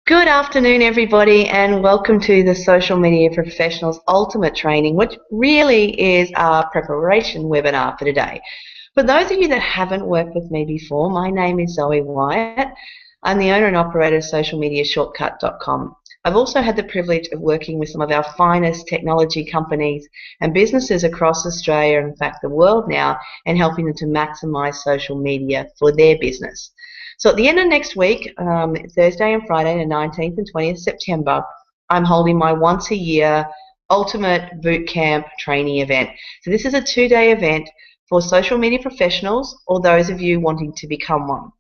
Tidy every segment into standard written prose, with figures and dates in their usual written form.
Good afternoon, everybody, and welcome to the Social Media Professionals Ultimate Training, which really is our preparation webinar for today. For those of you that haven't worked with me before, my name is Zoe Wyatt. I'm the owner and operator of socialmediashortcut.com. I've also had the privilege of working with some of our finest technology companies and businesses across Australia, in fact the world now, and helping them to maximise social media for their business. So at the end of next week, Thursday and Friday, the 19th and 20th September, I'm holding my once a year Ultimate Bootcamp training event. So this is a 2-day event for social media professionals or those of you wanting to become one.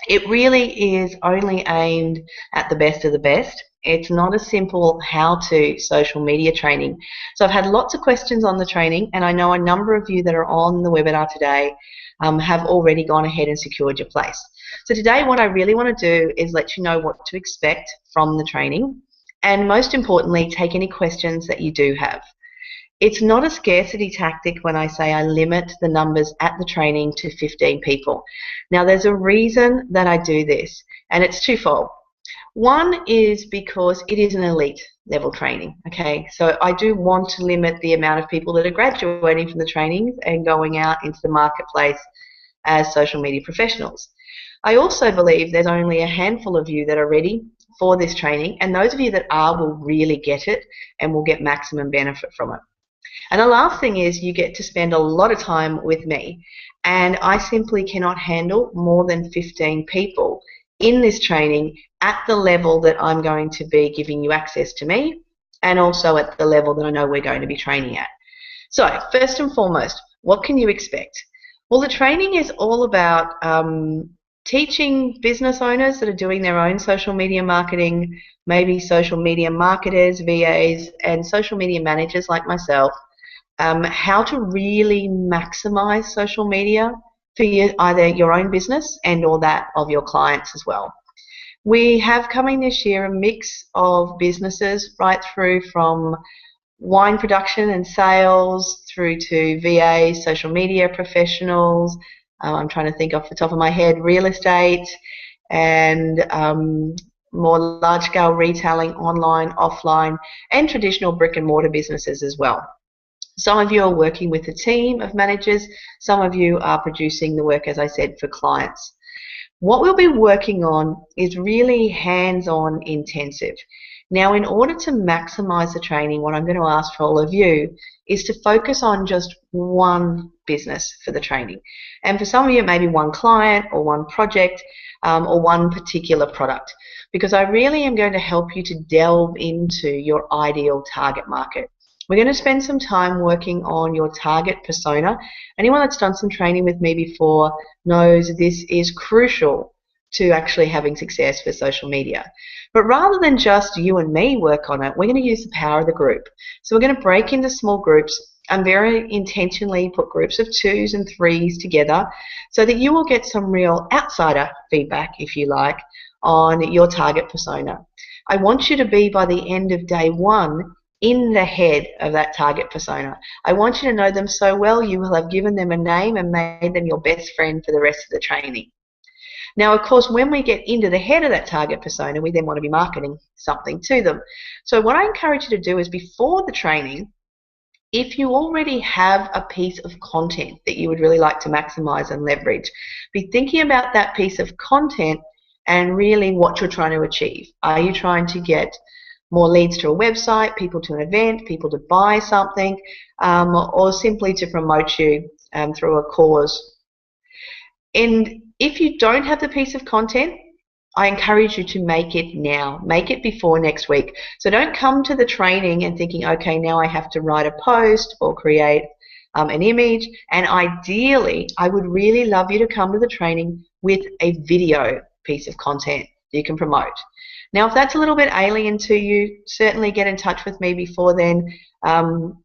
It really is only aimed at the best of the best. It's not a simple how-to social media training. So I've had lots of questions on the training, and I know a number of you that are on the webinar today have already gone ahead and secured your place. So today what I really want to do is let you know what to expect from the training, and most importantly, take any questions that you do have. It's not a scarcity tactic when I say I limit the numbers at the training to 15 people. Now there's a reason that I do this, and it's twofold. One is because it is an elite level training, okay? So I do want to limit the amount of people that are graduating from the trainings and going out into the marketplace as social media professionals. I also believe there's only a handful of you that are ready for this training, and those of you that are will really get it and will get maximum benefit from it. And the last thing is you get to spend a lot of time with me, and I simply cannot handle more than 15 people in this training at the level that I'm going to be giving you access to me, and also at the level that I know we're going to be training at. So first and foremost, what can you expect? Well, the training is all about teaching business owners that are doing their own social media marketing, maybe social media marketers, VAs, and social media managers like myself, how to really maximize social media for either your own business and or that of your clients as well. We have coming this year a mix of businesses right through from wine production and sales through to VAs, social media professionals, I'm trying to think off the top of my head, real estate, and more large-scale retailing, online, offline, and traditional brick-and-mortar businesses as well. Some of you are working with a team of managers. Some of you are producing the work, as I said, for clients. What we'll be working on is really hands-on intensive. Now, in order to maximize the training, what I'm going to ask for all of you is to focus on just one business for the training. And for some of you, it may be one client or one project or one particular product, because I really am going to help you to delve into your ideal target market. We're going to spend some time working on your target persona. Anyone that's done some training with me before knows this is crucial to actually having success for social media. But rather than just you and me work on it, we're going to use the power of the group. So we're going to break into small groups and very intentionally put groups of 2s and 3s together so that you will get some real outsider feedback, if you like, on your target persona. I want you to be, by the end of day 1, in the head of that target persona. I want you to know them so well you will have given them a name and made them your best friend for the rest of the training. Now, of course, when we get into the head of that target persona, we then want to be marketing something to them. So what I encourage you to do is, before the training, if you already have a piece of content that you would really like to maximize and leverage, be thinking about that piece of content and really what you're trying to achieve. Are you trying to get more leads to a website, people to an event, people to buy something, or simply to promote you through a cause? And if you don't have the piece of content, I encourage you to make it now. Make it before next week. So don't come to the training and thinking, okay, now I have to write a post or create an image. And ideally, I would really love you to come to the training with a video piece of content you can promote. Now, if that's a little bit alien to you, certainly get in touch with me before then.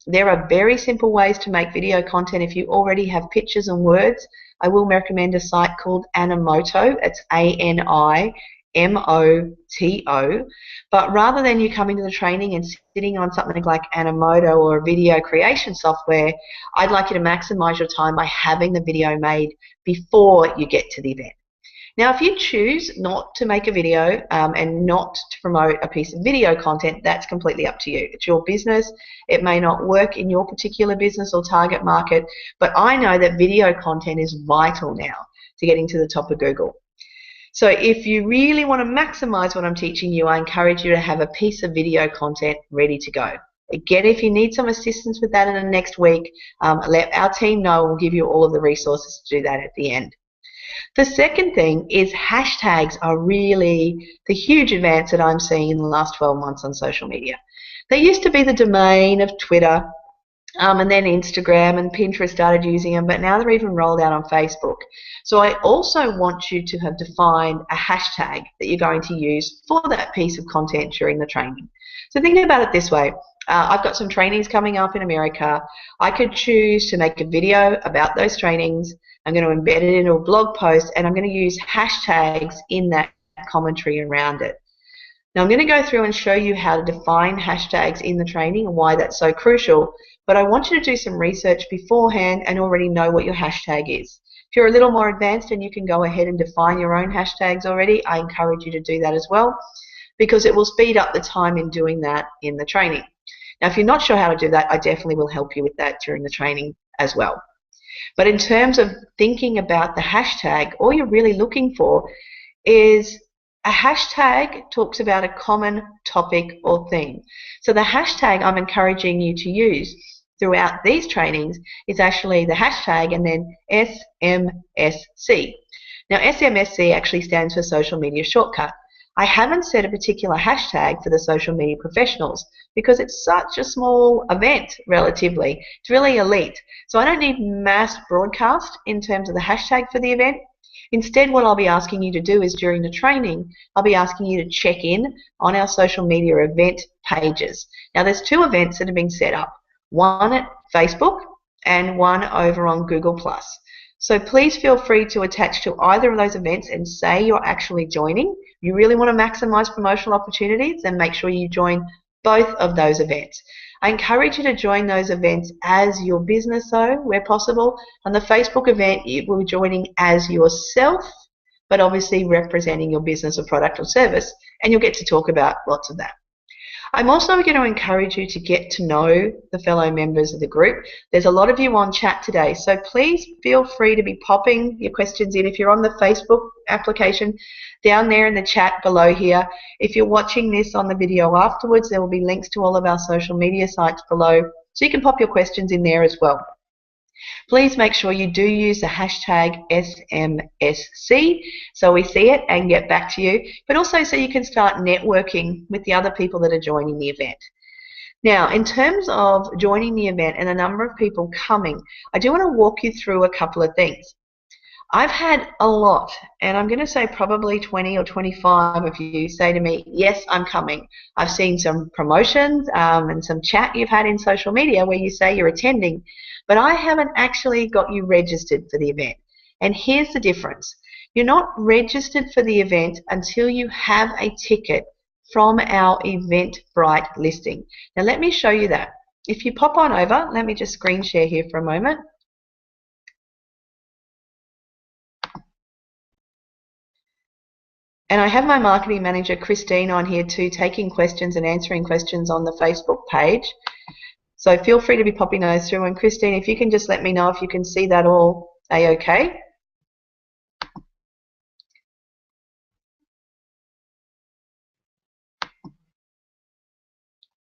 There are very simple ways to make video content. If you already have pictures and words, I will recommend a site called Animoto. It's ANIMOTO. But rather than you coming to the training and sitting on something like Animoto or video creation software, I'd like you to maximize your time by having the video made before you get to the event. Now, if you choose not to make a video and not to promote a piece of video content, that's completely up to you. It's your business. It may not work in your particular business or target market, but I know that video content is vital now to getting to the top of Google. So if you really want to maximize what I'm teaching you, I encourage you to have a piece of video content ready to go. Again, if you need some assistance with that in the next week, let our team know. We'll give you all of the resources to do that at the end. The second thing is hashtags are really the huge advance that I'm seeing in the last 12 months on social media. They used to be the domain of Twitter, and then Instagram and Pinterest started using them, but now they're even rolled out on Facebook. So I also want you to have defined a hashtag that you're going to use for that piece of content during the training. So think about it this way. I've got some trainings coming up in America. I could choose to make a video about those trainings. I'm going to embed it into a blog post, and I'm going to use hashtags in that commentary around it. Now I'm going to go through and show you how to define hashtags in the training and why that's so crucial, but I want you to do some research beforehand and already know what your hashtag is. If you're a little more advanced and you can go ahead and define your own hashtags already, I encourage you to do that as well, because it will speed up the time in doing that in the training. Now if you're not sure how to do that, I definitely will help you with that during the training as well. But in terms of thinking about the hashtag, all you're really looking for is a hashtag talks about a common topic or theme. So the hashtag I'm encouraging you to use throughout these trainings is actually the hashtag and then SMSC. Now SMSC actually stands for Social Media Shortcut. I haven't set a particular hashtag for the social media professionals because it's such a small event relatively. It's really elite. So I don't need mass broadcast in terms of the hashtag for the event. Instead, what I'll be asking you to do is during the training, I'll be asking you to check in on our social media event pages. Now, there's 2 events that have been set up, one at Facebook and one over on Google+. So please feel free to attach to either of those events and say you're actually joining. You really want to maximize promotional opportunities, then make sure you join both of those events. I encourage you to join those events as your business though, where possible. On the Facebook event, you will be joining as yourself, but obviously representing your business or product or service, and you'll get to talk about lots of that. I'm also going to encourage you to get to know the fellow members of the group. There's a lot of you on chat today, so please feel free to be popping your questions in. If you're on the Facebook application, down there in the chat below here. If you're watching this on the video afterwards, there will be links to all of our social media sites below, so you can pop your questions in there as well. Please make sure you do use the hashtag SMSC so we see it and get back to you, but also so you can start networking with the other people that are joining the event. Now, in terms of joining the event and the number of people coming, I do want to walk you through a couple of things. I've had a lot, and I'm going to say probably 20 or 25 of you say to me, yes, I'm coming. I've seen some promotions and some chat you've had in social media where you say you're attending, but I haven't actually got you registered for the event. And here's the difference. You're not registered for the event until you have a ticket from our Eventbrite listing. Now let me show you that. If you pop on over, let me just screen share here for a moment. And I have my marketing manager, Christine, on here too, taking questions and answering questions on the Facebook page. So feel free to be popping those through. And Christine, if you can just let me know if you can see that all A-okay.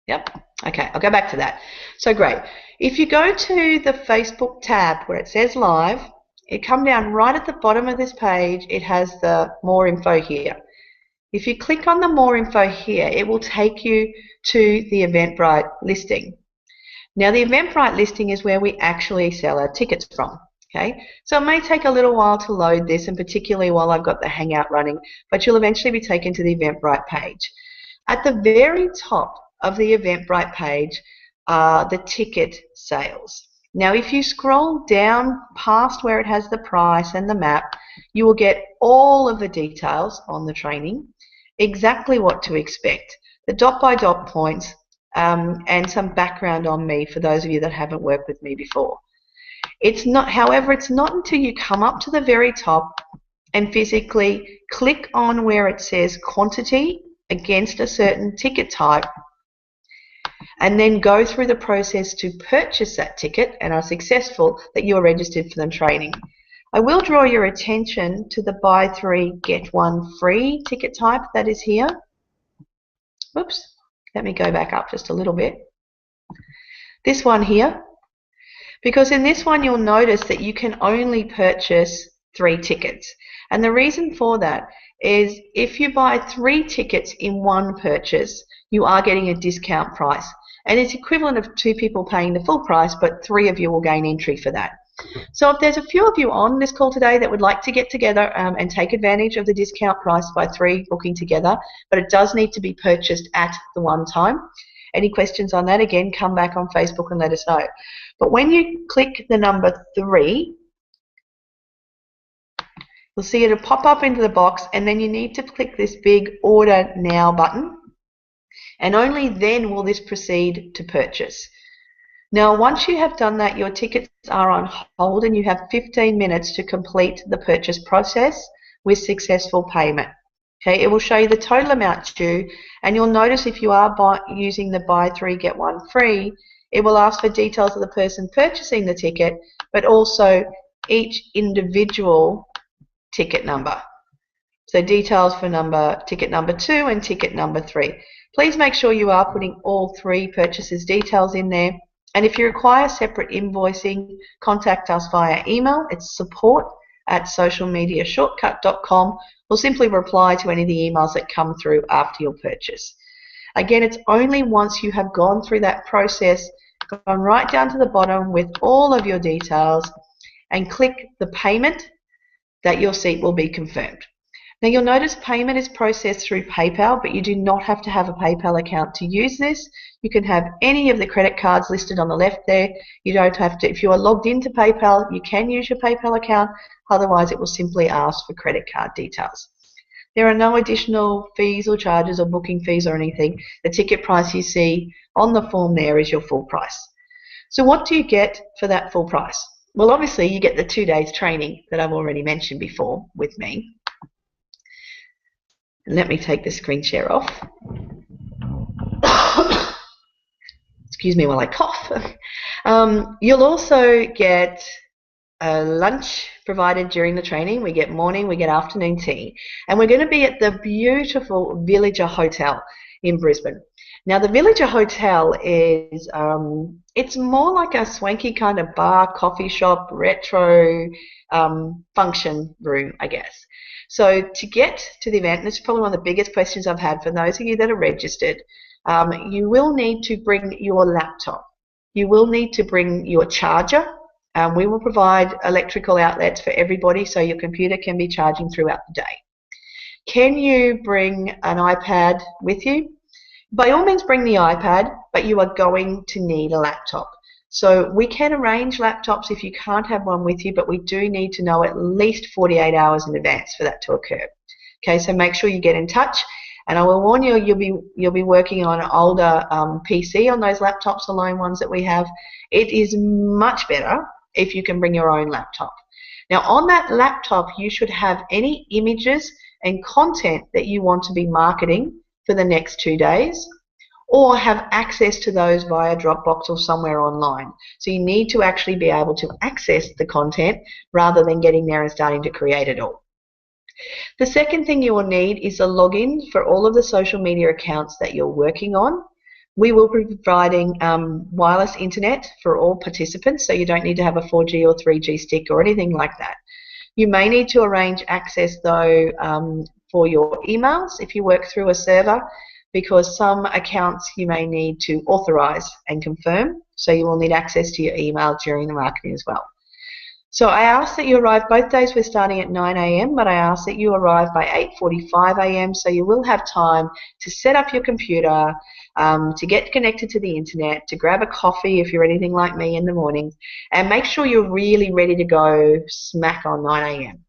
Yep. Okay, I'll go back to that. So great. If you go to the Facebook tab where it says live, it come down right at the bottom of this page, it has the more info here. If you click on the more info here, it will take you to the Eventbrite listing. Now the Eventbrite listing is where we actually sell our tickets from. Okay, so it may take a little while to load this, and particularly while I've got the Hangout running, but you'll eventually be taken to the Eventbrite page. At the very top of the Eventbrite page are the ticket sales. Now if you scroll down past where it has the price and the map, you will get all of the details on the training, exactly what to expect, the dot-by-dot points, and some background on me for those of you that haven't worked with me before. It's not, however, it's not until you come up to the very top and physically click on where it says quantity against a certain ticket type, and then go through the process to purchase that ticket and are successful, that you are registered for the training. I will draw your attention to the buy 3 get 1 free ticket type that is here. Oops, let me go back up just a little bit. This one here, because in this one you'll notice that you can only purchase 3 tickets. And the reason for that is if you buy 3 tickets in one purchase, you are getting a discount price. And it's equivalent of 2 people paying the full price, but 3 of you will gain entry for that. So if there's a few of you on this call today that would like to get together and take advantage of the discount price by 3 booking together, but it does need to be purchased at the one time. Any questions on that, again, come back on Facebook and let us know. But when you click the number 3, you'll see it'll pop up into the box, and then you need to click this big Order Now button, and only then will this proceed to purchase. Now, once you have done that, your tickets are on hold and you have 15 minutes to complete the purchase process with successful payment. Okay, it will show you the total amount due, and you'll notice if you are using the buy 3 get 1 free, it will ask for details of the person purchasing the ticket, but also each individual ticket number. So details for ticket number 2 and ticket number 3. Please make sure you are putting all 3 purchases details in there. And if you require separate invoicing, contact us via email. It's support@socialmediashortcut.com, or simply reply to any of the emails that come through after your purchase. Again, it's only once you have gone through that process, gone right down to the bottom with all of your details, and click the payment, that your seat will be confirmed. Now, you'll notice payment is processed through PayPal, but you do not have to have a PayPal account to use this. You can have any of the credit cards listed on the left there. You don't have to. If you are logged into PayPal, you can use your PayPal account. Otherwise, it will simply ask for credit card details. There are no additional fees or charges or booking fees or anything. The ticket price you see on the form there is your full price. So what do you get for that full price? Well, obviously, you get the 2 days training that I've already mentioned before with me. Let me take the screen share off. Excuse me while I cough. You'll also get a lunch provided during the training. We get morning, we get afternoon tea. And we're going to be at the beautiful Villager Hotel in Brisbane. Now, the Villager Hotel is, it's more like a swanky kind of bar, coffee shop, retro function room, I guess. So to get to the event, and this is probably one of the biggest questions I've had for those of you that are registered, you will need to bring your laptop. You will need to bring your charger. We will provide electrical outlets for everybody so your computer can be charging throughout the day. Can you bring an iPad with you? By all means bring the iPad, but you are going to need a laptop. So we can arrange laptops if you can't have one with you, but we do need to know at least 48 hours in advance for that to occur. Okay, so make sure you get in touch, and I will warn you, you'll be working on an older PC on those laptops, the lone ones that we have. It is much better if you can bring your own laptop. Now, on that laptop, you should have any images and content that you want to be marketing for the next 2 days, or have access to those via Dropbox or somewhere online. So you need to actually be able to access the content rather than getting there and starting to create it all. The second thing you will need is a login for all of the social media accounts that you're working on. We will be providing wireless internet for all participants, so you don't need to have a 4G or 3G stick or anything like that. You may need to arrange access, though, for your emails if you work through a server, because some accounts you may need to authorize and confirm, so you will need access to your email during the marketing as well. So I ask that you arrive, both days we're starting at 9 a.m, but I ask that you arrive by 8:45 a.m, so you will have time to set up your computer, to get connected to the internet, to grab a coffee if you're anything like me in the morning, and make sure you're really ready to go smack on 9 a.m.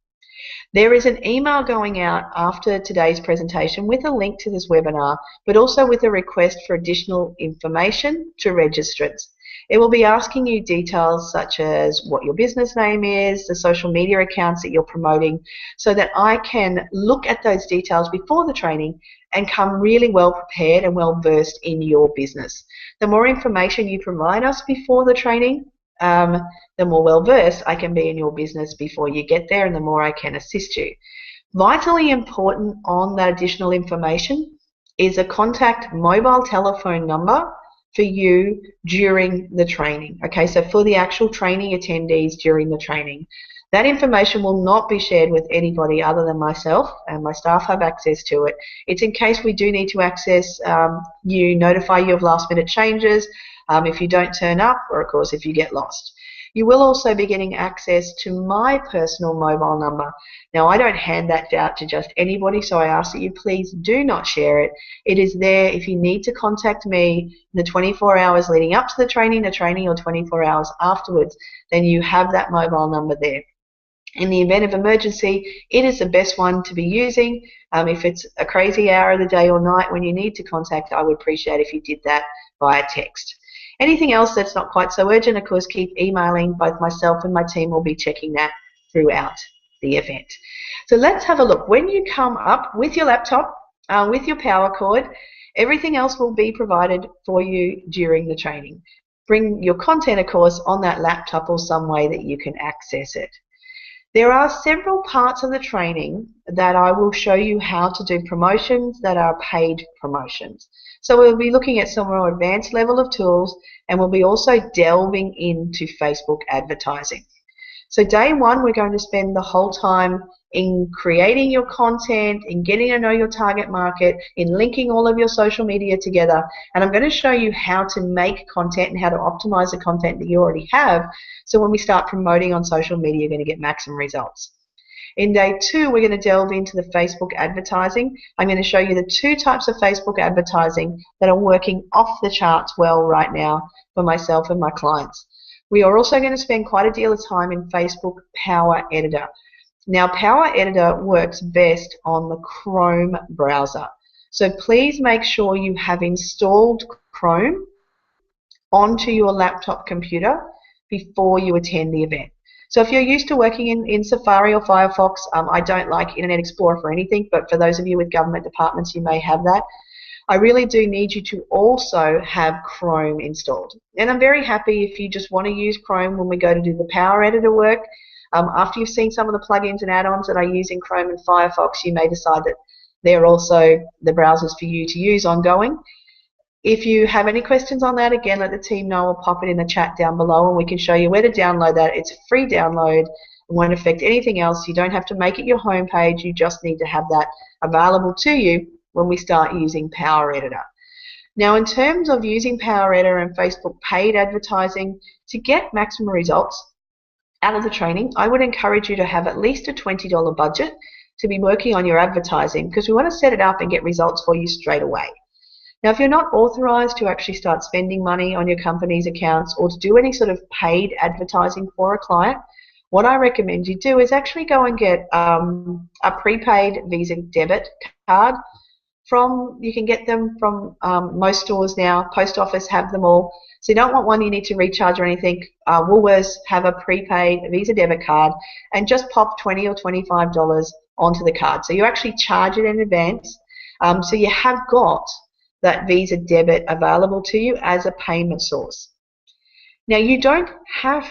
There is an email going out after today's presentation with a link to this webinar, but also with a request for additional information to registrants. It will be asking you details such as what your business name is, the social media accounts that you're promoting, so that I can look at those details before the training and come really well prepared and well versed in your business. The more information you provide us before the training, the more well versed I can be in your business before you get there, and the more I can assist you. Vitally important on that additional information is a contact mobile telephone number for you during the training. Okay, so for the actual training attendees during the training. That information will not be shared with anybody other than myself, and my staff have access to it. It's in case we do need to access you, notify you of last minute changes, if you don't turn up, or of course if you get lost. You will also be getting access to my personal mobile number. Now, I don't hand that out to just anybody, so I ask that you please do not share it. It is there if you need to contact me in the 24 hours leading up to the training, or 24 hours afterwards, then you have that mobile number there. In the event of emergency, it is the best one to be using. If it's a crazy hour of the day or night when you need to contact, I would appreciate if you did that via text. Anything else that's not quite so urgent, of course, keep emailing. Both myself and my team will be checking that throughout the event. So let's have a look. When you come up with your laptop, with your power cord, everything else will be provided for you during the training. Bring your content, of course, on that laptop or some way that you can access it. There are several parts of the training that I will show you how to do promotions that are paid promotions. So we'll be looking at some more advanced level of tools, and we'll be also delving into Facebook advertising. So day one, we're going to spend the whole time in creating your content, in getting to know your target market, in linking all of your social media together. And I'm going to show you how to make content and how to optimize the content that you already have. So when we start promoting on social media, you're going to get maximum results. In day two, we're going to delve into the Facebook advertising. I'm going to show you the two types of Facebook advertising that are working off the charts well right now for myself and my clients. We are also going to spend quite a deal of time in Facebook Power Editor. Now, Power Editor works best on the Chrome browser. So please make sure you have installed Chrome onto your laptop computer before you attend the event. So if you're used to working in Safari or Firefox, I don't like Internet Explorer for anything, but for those of you with government departments, you may have that. I really do need you to also have Chrome installed. And I'm very happy if you just want to use Chrome when we go to do the Power Editor work. After you've seen some of the plugins and add-ons that I use in Chrome and Firefox, you may decide that they're also the browsers for you to use ongoing. If you have any questions on that, again, let the team know or pop it in the chat down below and we can show you where to download that. It's a free download. It won't affect anything else. You don't have to make it your homepage. You just need to have that available to you when we start using Power Editor. Now, in terms of using Power Editor and Facebook paid advertising to get maximum results out of the training, I would encourage you to have at least a $20 budget to be working on your advertising, because we want to set it up and get results for you straight away. Now, if you're not authorized to actually start spending money on your company's accounts or to do any sort of paid advertising for a client, what I recommend you do is actually go and get a prepaid Visa debit card. You can get them from most stores now. Post office have them all. So you don't want one you need to recharge or anything. Woolworths have a prepaid Visa debit card, and just pop $20 or $25 onto the card. So you actually charge it in advance. So you have got that Visa debit available to you as a payment source. Now, you don't have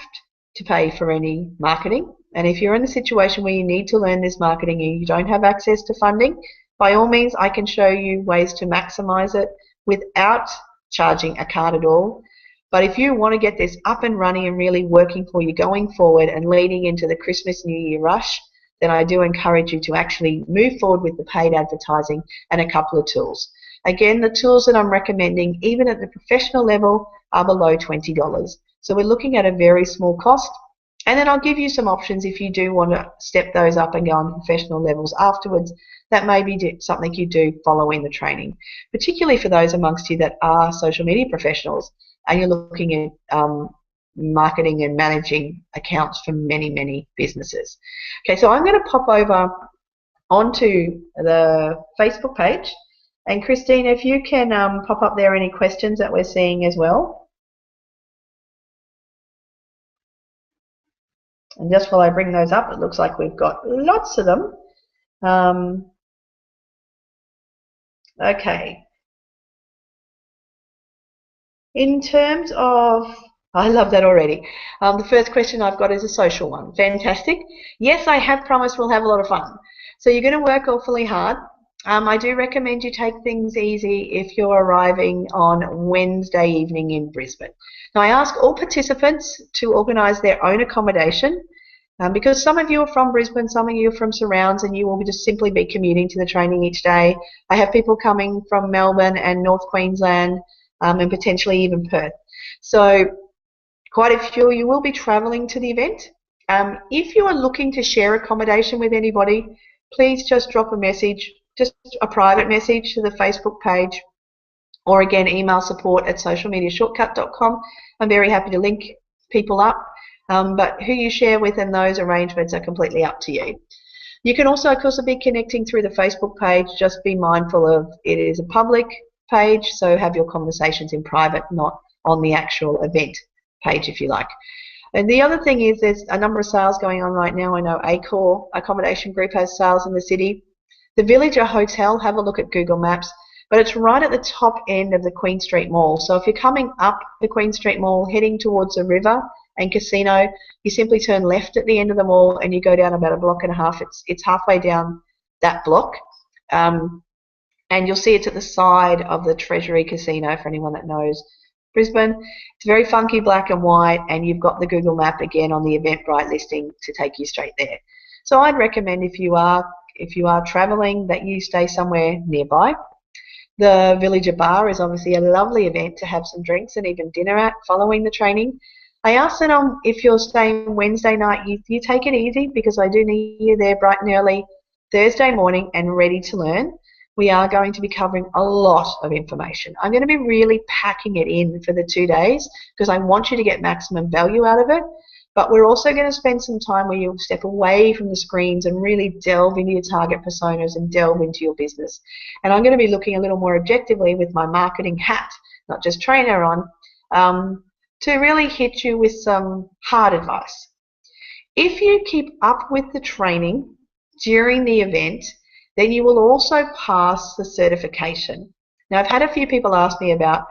to pay for any marketing, and if you're in a situation where you need to learn this marketing and you don't have access to funding, by all means, I can show you ways to maximize it without charging a card at all. But if you want to get this up and running and really working for you going forward and leading into the Christmas New Year rush, then I do encourage you to actually move forward with the paid advertising and a couple of tools. Again, the tools that I'm recommending, even at the professional level, are below $20. So we're looking at a very small cost. And then I'll give you some options if you do want to step those up and go on professional levels afterwards. That may be something you do following the training, particularly for those amongst you that are social media professionals and you're looking at marketing and managing accounts for many, many businesses. Okay, so I'm going to pop over onto the Facebook page. And Christine, if you can pop up there any questions that we're seeing as well. And just while I bring those up, it looks like we've got lots of them. Okay. In terms of, I love that already. The first question I've got is a social one. Fantastic. Yes, I have promised we'll have a lot of fun. So you're going to work awfully hard. I do recommend you take things easy if you're arriving on Wednesday evening in Brisbane. Now, I ask all participants to organise their own accommodation because some of you are from Brisbane, some of you are from surrounds, and you will just simply be commuting to the training each day. I have people coming from Melbourne and North Queensland and potentially even Perth. So quite a few of you will be travelling to the event. If you are looking to share accommodation with anybody, please just drop a message, just a private message to the Facebook page, or again, email support@socialmediashortcut.com. I'm very happy to link people up, but who you share with and those arrangements are completely up to you. You can also, of course, be connecting through the Facebook page. Just be mindful of it is a public page, so have your conversations in private, not on the actual event page, if you like. And the other thing is there's a number of sales going on right now. I know Accor Accommodation Group has sales in the city. The Villager Hotel, have a look at Google Maps, but it's right at the top end of the Queen Street Mall. So if you're coming up the Queen Street Mall, heading towards the river and casino, you simply turn left at the end of the mall and you go down about a block and a half. It's halfway down that block. And you'll see it's at the side of the Treasury Casino for anyone that knows Brisbane. It's very funky black and white, and you've got the Google map again on the Eventbrite listing to take you straight there. So I'd recommend if you are travelling that you stay somewhere nearby. The Villager Bar is obviously a lovely event to have some drinks and even dinner at following the training. I ask that if you're staying Wednesday night, you take it easy because I do need you there bright and early Thursday morning and ready to learn. We are going to be covering a lot of information. I'm going to be really packing it in for the 2 days because I want you to get maximum value out of it. But we're also going to spend some time where you'll step away from the screens and really delve into your target personas and delve into your business. And I'm going to be looking a little more objectively with my marketing hat, not just trainer on, to really hit you with some hard advice. If you keep up with the training during the event, then you will also pass the certification. Now, I've had a few people ask me about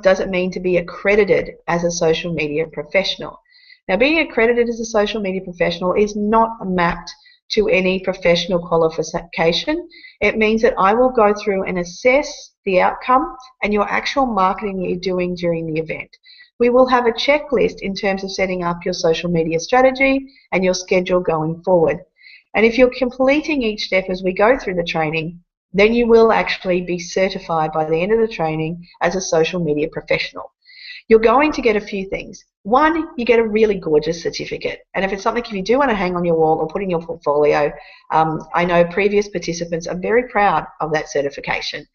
does it mean to be accredited as a social media professional. Now, being accredited as a social media professional is not mapped to any professional qualification. It means that I will go through and assess the outcome and your actual marketing that you're doing during the event. We will have a checklist in terms of setting up your social media strategy and your schedule going forward. And if you're completing each step as we go through the training, then you will actually be certified by the end of the training as a social media professional. You're going to get a few things. One, you get a really gorgeous certificate. And if it's something you do want to hang on your wall or put in your portfolio, I know previous participants are very proud of that certification.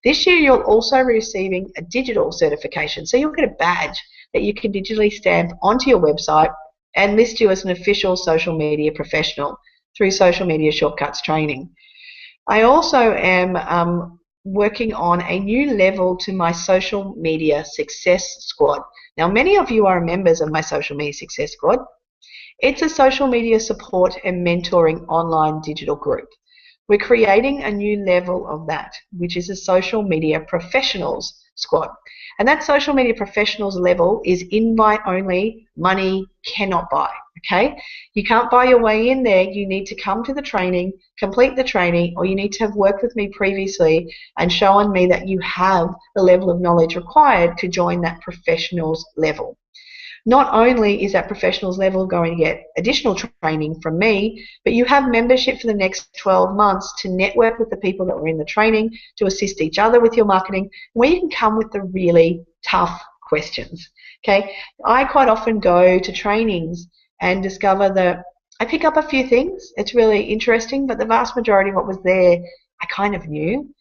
This year, you'll also be receiving a digital certification. So you'll get a badge that you can digitally stamp onto your website and list you as an official social media professional through Social Media Shortcuts training. I also am working on a new level to my social media success squad. Now, many of you are members of my social media success squad. It's a social media support and mentoring online digital group. We're creating a new level of that, which is a social media professionals squad. And that social media professionals level is invite only, money cannot buy, okay? You can't buy your way in there. You need to come to the training, complete the training, or you need to have worked with me previously and shown me that you have the level of knowledge required to join that professionals level. Not only is that professionals level going to get additional training from me, but you have membership for the next 12 months to network with the people that were in the training, to assist each other with your marketing, where you can come with the really tough questions. Okay, I quite often go to trainings and discover that I pick up a few things. It's really interesting, but the vast majority of what was there, I kind of knew.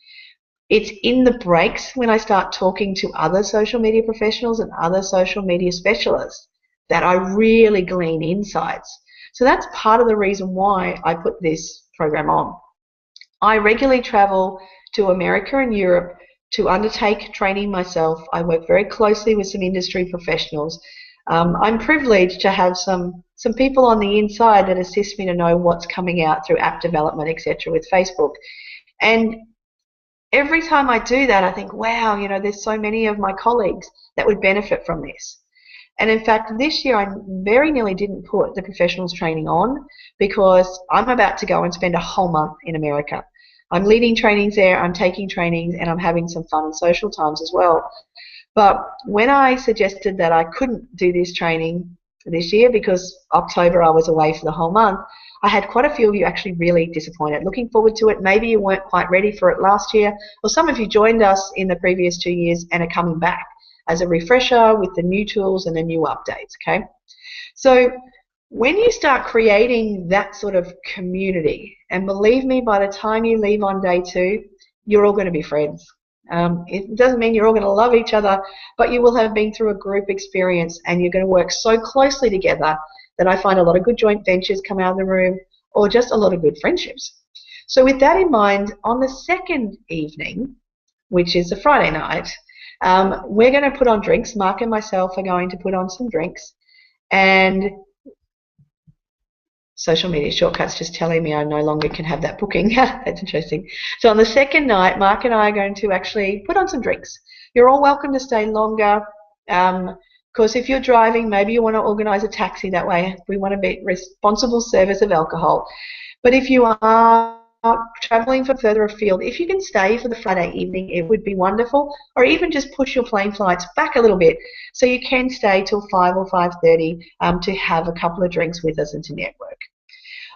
It's in the breaks when I start talking to other social media professionals and other social media specialists that I really glean insights. So that's part of the reason why I put this program on. I regularly travel to America and Europe to undertake training myself. I work very closely with some industry professionals. I'm privileged to have some people on the inside that assist me to know what's coming out through app development, etc., with Facebook. And every time I do that, I think, wow, you know, there's so many of my colleagues that would benefit from this. And in fact, this year I very nearly didn't put the professionals training on because I'm about to go and spend a whole month in America. I'm leading trainings there, I'm taking trainings, and I'm having some fun and social times as well. But when I suggested that I couldn't do this training this year because October I was away for the whole month, I had quite a few of you actually really disappointed. Looking forward to it. Maybe you weren't quite ready for it last year, or some of you joined us in the previous 2 years and are coming back as a refresher with the new tools and the new updates, okay? So when you start creating that sort of community, and believe me, by the time you leave on day 2, you're all going to be friends. It doesn't mean you're all going to love each other, but you will have been through a group experience and you're going to work so closely together that I find a lot of good joint ventures come out of the room, or just a lot of good friendships. So with that in mind, on the second evening, which is a Friday night, we're going to put on drinks. Mark and myself are going to put on some drinks, and Social Media Shortcuts just telling me I no longer can have that booking. That's interesting. So on the second night, Mark and I are going to actually put on some drinks. You're all welcome to stay longer. Because if you're driving, maybe you want to organise a taxi. That way we want to be responsible service of alcohol. But if you are travelling for further afield, if you can stay for the Friday evening, it would be wonderful. Or even just push your plane flights back a little bit so you can stay till 5 or 5:30 to have a couple of drinks with us and to network.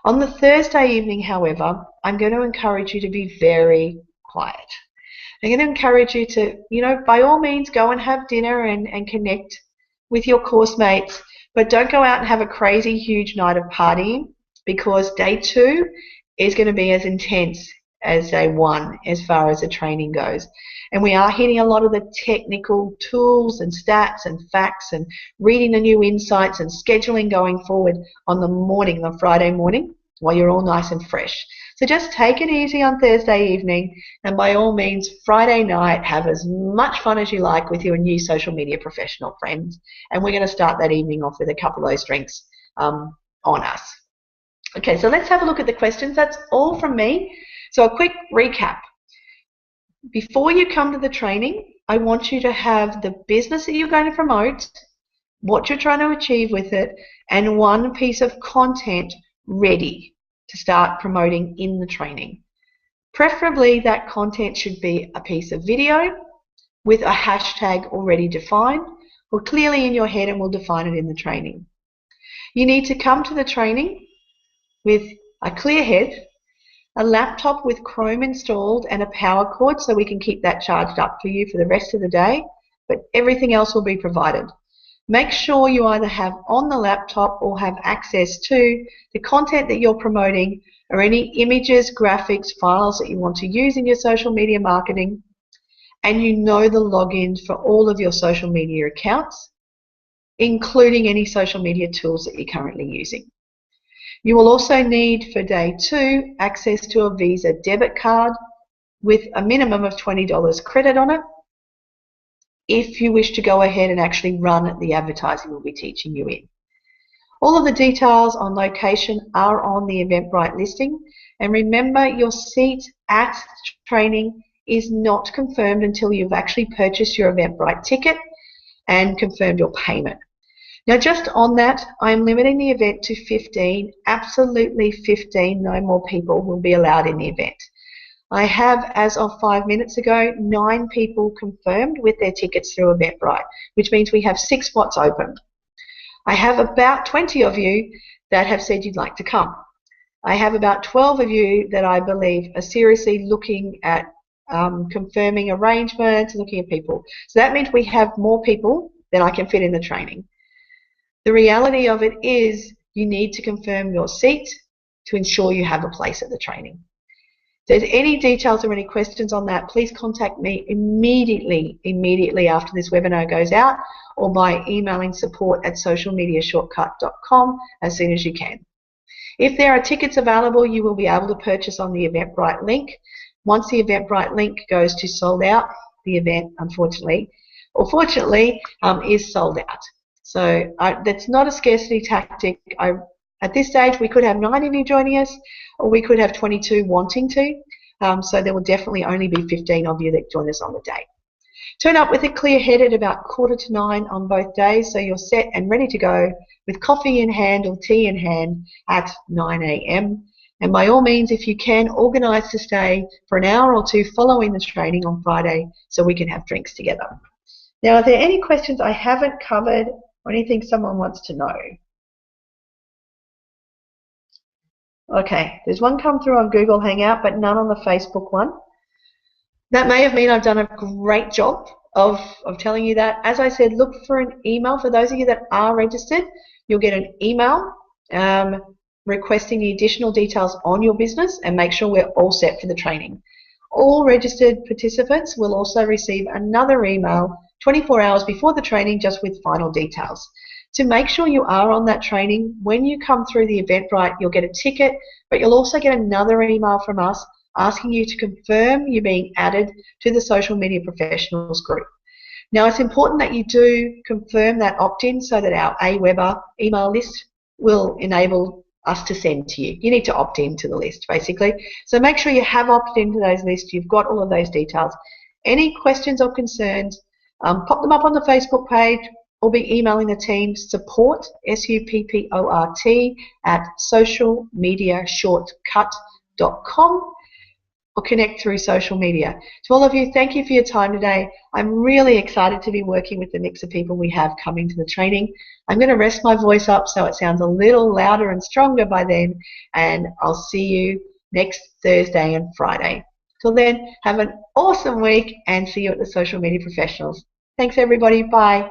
On the Thursday evening, however, I'm going to encourage you to be very quiet. I'm going to encourage you to, you know, by all means go and have dinner and connect with your course mates, but don't go out and have a crazy huge night of partying, because day 2 is going to be as intense as day 1 as far as the training goes. And we are hitting a lot of the technical tools and stats and facts and reading the new insights and scheduling going forward on the morning, on Friday morning, while you're all nice and fresh. So just take it easy on Thursday evening, and by all means, Friday night, have as much fun as you like with your new social media professional friends. And we're going to start that evening off with a couple of those drinks on us. Okay, so let's have a look at the questions. That's all from me. So a quick recap. Before you come to the training, I want you to have the business that you're going to promote, what you're trying to achieve with it, and one piece of content ready to start promoting in the training. Preferably that content should be a piece of video with a hashtag already defined or clearly in your head, and we'll define it in the training. You need to come to the training with a clear head, a laptop with Chrome installed and a power cord so we can keep that charged up for you for the rest of the day, but everything else will be provided. Make sure you either have on the laptop or have access to the content that you're promoting, or any images, graphics, files that you want to use in your social media marketing, and you know the logins for all of your social media accounts, including any social media tools that you're currently using. You will also need for day 2 access to a Visa debit card with a minimum of $20 credit on it, if you wish to go ahead and actually run the advertising we'll be teaching you in. All of the details on location are on the Eventbrite listing, and remember, your seat at training is not confirmed until you've actually purchased your Eventbrite ticket and confirmed your payment. Now, just on that, I'm limiting the event to 15, absolutely 15, no more people will be allowed in the event. I have, as of 5 minutes ago, 9 people confirmed with their tickets through Eventbrite, which means we have 6 spots open. I have about 20 of you that have said you'd like to come. I have about 12 of you that I believe are seriously looking at confirming arrangements, looking at people. So that means we have more people than I can fit in the training. The reality of it is you need to confirm your seat to ensure you have a place at the training. If there's any details or any questions on that, please contact me immediately after this webinar goes out, or by emailing support@socialmediashortcut.com as soon as you can. If there are tickets available, you will be able to purchase on the Eventbrite link. Once the Eventbrite link goes to sold out, the event, unfortunately, or fortunately, is sold out. So that's not a scarcity tactic. At this stage, we could have 9 of you joining us, or we could have 22 wanting to. So there will definitely only be 15 of you that join us on the day. Turn up with a clear head at about 8:45 on both days, so you're set and ready to go with coffee in hand or tea in hand at 9 a.m. And by all means, if you can, organise to stay for an hour or two following the training on Friday so we can have drinks together. Now, are there any questions I haven't covered or anything someone wants to know? Okay, there's one come through on Google Hangout, but none on the Facebook one. That may have meant I've done a great job of telling you that. As I said, look for an email. For those of you that are registered, you'll get an email requesting the additional details on your business, and make sure we're all set for the training. All registered participants will also receive another email 24 hours before the training, just with final details. To make sure you are on that training, when you come through the Eventbrite, you'll get a ticket, but you'll also get another email from us asking you to confirm you're being added to the Social Media Professionals group. Now, it's important that you do confirm that opt-in so that our AWeber email list will enable us to send to you. You need to opt in to the list, basically. So make sure you have opted into those lists. You've got all of those details. Any questions or concerns, pop them up on the Facebook page, or be emailing the team support, SUPPORT, at socialmediashortcut.com, or connect through social media. To all of you, thank you for your time today. I'm really excited to be working with the mix of people we have coming to the training. I'm going to rest my voice up so it sounds a little louder and stronger by then, and I'll see you next Thursday and Friday. Till then, have an awesome week and see you at the Social Media Professionals. Thanks, everybody. Bye.